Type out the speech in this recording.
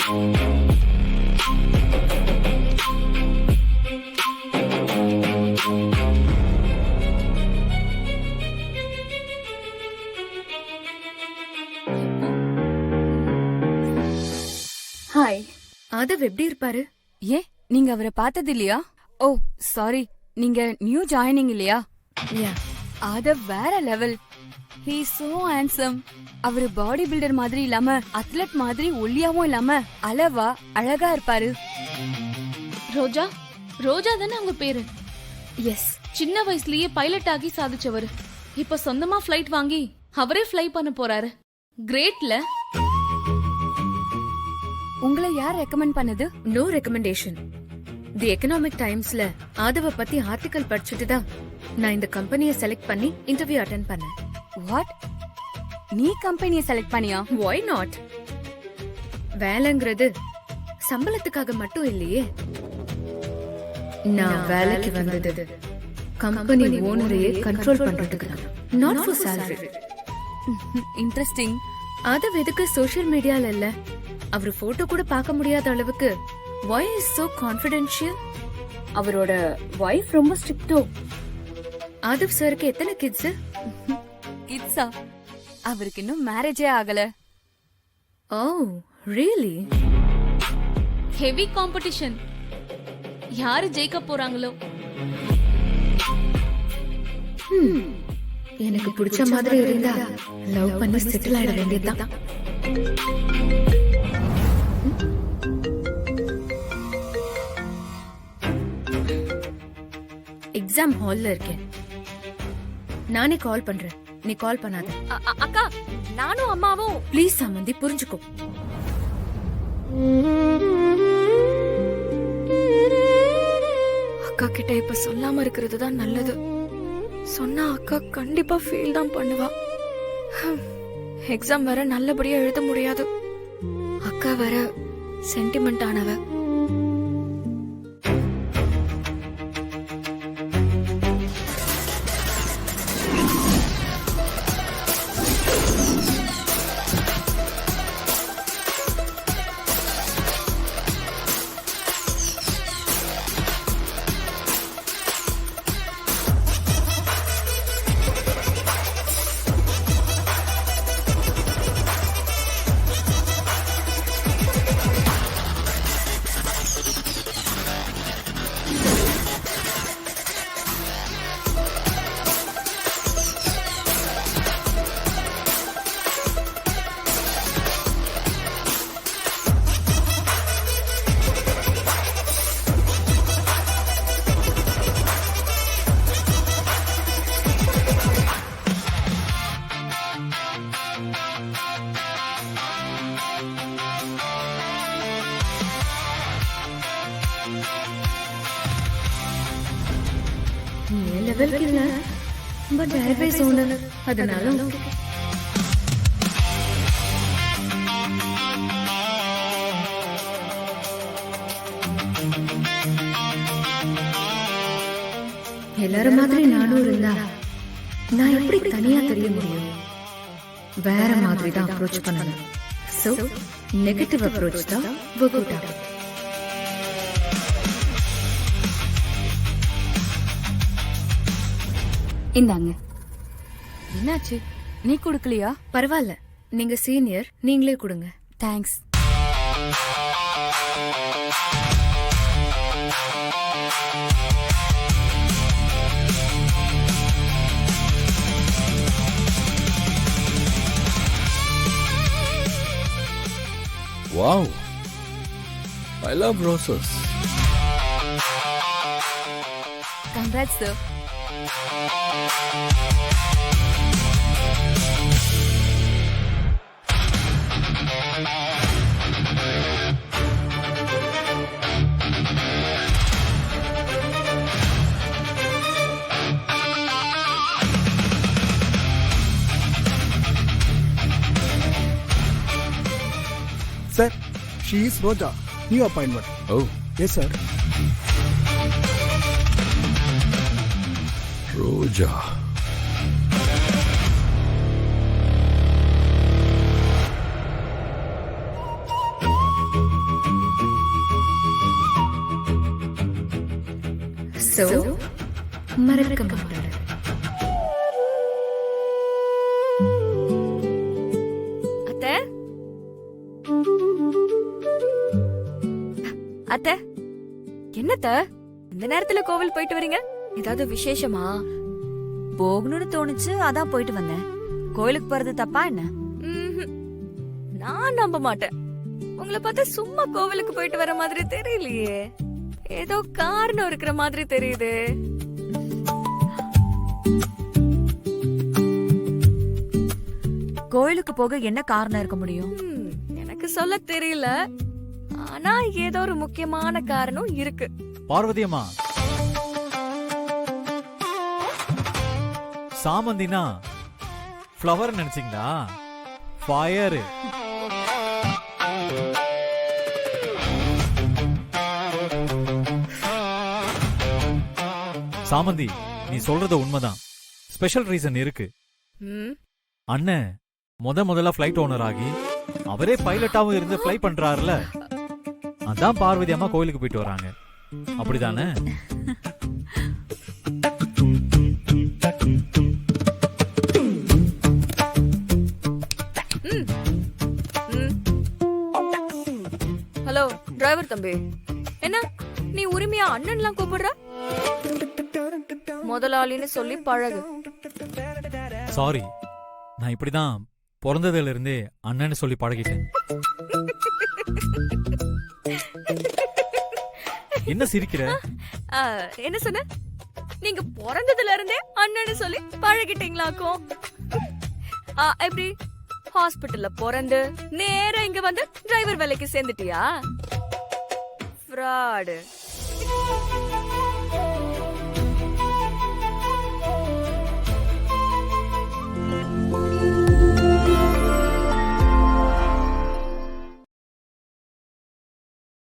Hi. Aadhav எப்படி இருப்பாரு? ஏன் நீங்க அவரை பார்த்தது இல்லையா? ஓ சாரி, நீங்க நியூ ஜாயினிங் இல்லையா? யா. ஆதவ் வேற லெவல். He so handsome. அவரு பாடி பில்டர் மாதிரி இல்லாம அத்லட் மாதிரி ஒல்லியாவும் இல்லாம அளவா அழகா இருப்பாரு. ரோஜா ரோஜா தானே அவங்க பேரு? எஸ். சின்ன வயசுலயே பைலட் ஆகி சாதிச்சவரு. இப்ப சொந்தமா ஃபிளைட் வாங்கி அவரே ஃப்ளை பண்ண போறாரு. கிரேட்ல. உங்களை யார் ரெக்கமெண்ட் பண்ணது? No recommendation. தி எக்கனாமிக் டைம்ஸ்ல ஆதவ பத்தி ஆர்டிகல் படிச்சுட்டு தான் நான் இந்த கம்பெனியை செலக்ட் பண்ணி இன்டர்வியூ அட்டெண்ட் பண்ணேன். வாட்? நீ கம்பெனியை செலக்ட் பண்ணியா? Why not? வேலைங்கிறது சம்பளத்துக்காக மட்டும் இல்லையே. நான் வேலைக்கு வந்தது கம்பெனி ஓனரையே கண்ட்ரோல் பண்றதுக்கு தான். Not for salary. Interesting. Aadhav எதுக்கு சோஷியல் மீடியால இல்ல? அவர் போட்டோ கூட பார்க்க முடியாத அளவுக்கு why is so confidential? அவரோட வைஃப் ரொம்ப ஸ்ட்ரிக்ட்டோ. ஆதவ் சாருக்கு எத்தனை கிட்ஸ்? கிட்ஸா? அவருக்கு இன்னும் மேரேஜே ஆகல. ஓ ரியலி? Heavy competition. யாரு ஜெயிக்க போறாங்களோ? எனக்கு பிடிச்ச மாதிரி இருந்தா லவ் பண்ணி செட்டில் ஆயிட வேண்டியதுதான். எக்ஸாம் ஹால்ல இருக்கேன். நானே கால் பண்றேன், நீ கால் பண்ணாத. அக்கா, நானும் அம்மாவும். ப்ளீஸ் சமந்தி, புரிஞ்சுக்கோ. அக்கா கிட்ட இப்ப சொல்லாம இருக்கிறது தான் நல்லது. சொன்னா அக்கா கண்டிப்பா ஃபெயில் தான் பண்ணுவா. எக்ஸாம் வேற நல்லபடியா எழுத முடியாது. அக்கா வேற சென்டிமெண்ட் ஆனவ. லெவலுக்கு இல்ல, பட் ஏர்வேஸ் ஓனர், அதனால okay. எல்லாரும் மாதிரி நானும் இருந்தா நான் எப்படி தனியா தெரிய முடியும்? வேற மாதிரி தான் அப்ரோச் பண்ணணும். சோ நெகட்டிவ் அப்ரோச் தான் work out ஆகும். இந்தாங்க. என்னாச்சு? நீ கொடுக்கலையா? பரவாயில்ல, நீங்க சீனியர், நீங்களே கொடுங்க. Thanks. Wow, I love roses. Congrats, sir. Sir, she is Roja. New appointment. Oh, Yes, sir. Roja. So மறக்க மாட்டாரு. அத்தை அத்தை என்னத்த இந்த நேரத்துல கோவில் போயிட்டு வரீங்க? ஏதாவது விசேஷமா? போகணும்னு தோணுச்சு, அதான் போயிட்டு வந்தேன். கோயிலுக்கு போறது தப்பா என்ன? ம்ஹும். நான் நம்ப மாட்டேன். உங்களை பார்த்தா சும்மா கோவிலுக்கு போயிட்டு வர மாதிரி தெரியலையே. ஏதோ காரணம் இருக்கிற மாதிரி தெரியுது. கோயிலுக்கு போக என்ன காரணம் இருக்க முடியும்? எனக்கு சொல்ல தெரியல. ஆனா ஏதோ ஒரு முக்கியமான காரணம் இருக்கு. பார்வதி அம்மா, சாமந்தினா ஃப்ளவர் நினைச்சீங்களா? ஃபயர். சாமந்தி, நீ சொல்றது உண்மைதான். ஸ்பெஷல் ரீசன் இருக்கு. ம், அண்ணன் முதல்ல ஃபிளைட் ஓனர் ஆகி அவரே பைலட்டாவும் இருந்து ஃப்ளை பண்றாருல, அதான் பார்வதி அம்மா கோயிலுக்கு போயிட்டு வராங்க. அப்படிதானே? ம். ஹலோ டிரைவர் தம்பி, என்ன நீ உரிமையா அண்ணன்லாம் கூப்பிடுற? முதலாளின்னு சொல்லி பழகு. சாரி, நான் இப்படிதான் பிறந்ததுல இருந்தே அண்ணன்னு சொல்லி பழகிட்டேன். என்ன சிரிக்கிற? ஆ, என்ன சொன்ன? நீங்க பிறந்ததுல இருந்தே அண்ணன்னு சொல்லி பழகிட்டீங்களாக்கும். எப்படி ஹாஸ்பிட்டல்ல பிறந்து நேரா இங்க வந்து டிரைவர் வேலைக்கு சேர்ந்துட்டியா? ஃப்ராடு.